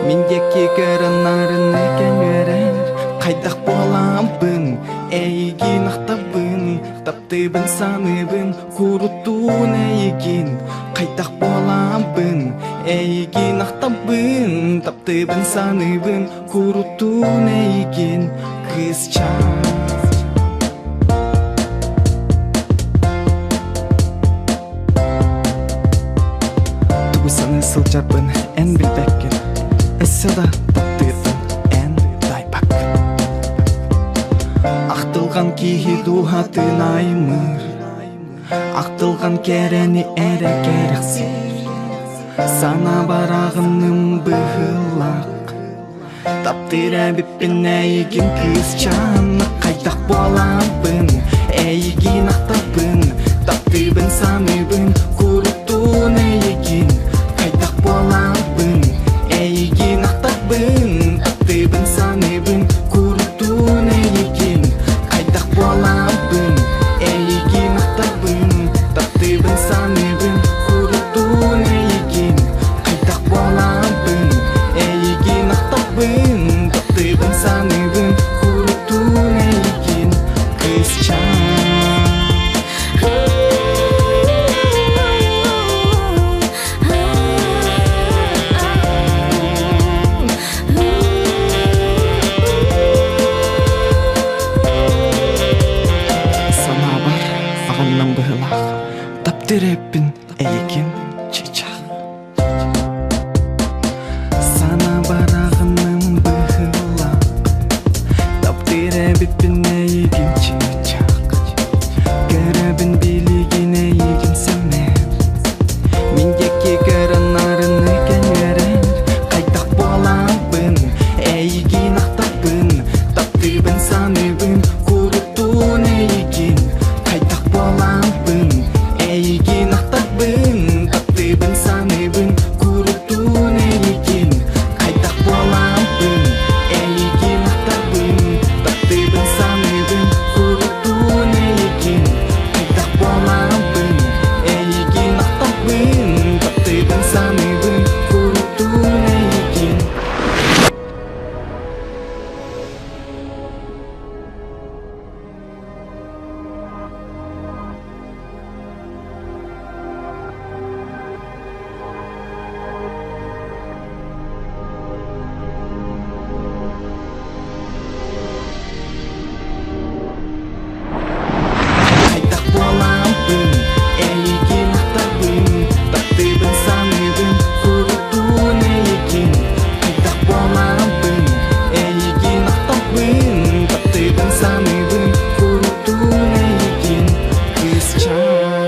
Мендеки көрінарын өкенерер Қайдақ боламбын, әйгін ақтабын Таптыбын саныбын, құрутуын әйгін Қайдақ боламбын, әйгін ақтабын Таптыбын саныбын, құрутуын әйгін Қызчан Тубысаны сылчарбын, ән білбәккен Эсседа таптырдым ән дайпак Ақтылған кейі дұғатын аймыр Ақтылған кәрәні әрі кәріқсер Сана барағының бұғылақ Таптыр әбіппін әйгін қызчан Қайдақ боламбын, әйгін ақтабын Таптыбын саныбын, құрутуын әйгін Қайдақ боламбын, әйгін ақтабын Таптыбын саныбын, құрутуын әйгін Қайдақ боламбын, әйгін ақтабын Таптыбын саныбын, құрутуын әйгін Қайдақ боламбын, әйгін ақтабын Таптыбын саныбын, құрутуын әйгін Қызчан Ағаннан бұғылақ Таптыр әппін әйген чечақ Сана бар ағаннан бұғылақ Таптыр әбіппін әйген чечақ Көрәбін білеген әйген сәмен Мендеке көрінарын өкенерер Қайдақ боламбын, әйген ақтабын Таптыбын саныбын, құрутуын әйген Қайдақ боламбын, әйген ақтабын Таптыбын саныбын, құрутуын әйген Қайдақ боламбын, әйген ақтабын Таптыбын саныбын, құрутуын әйген Қайдақ боламбын, әйген ақтабын Таптыбын саныбын, құрутуын әйген Қайдақ боламбын, әйген ақтабын Таптыбын саныбын, құрутуын әйген Қайдақ боламбын, әйген ақтабын Таптыбын саныбын, құрутуын әйген Қызчан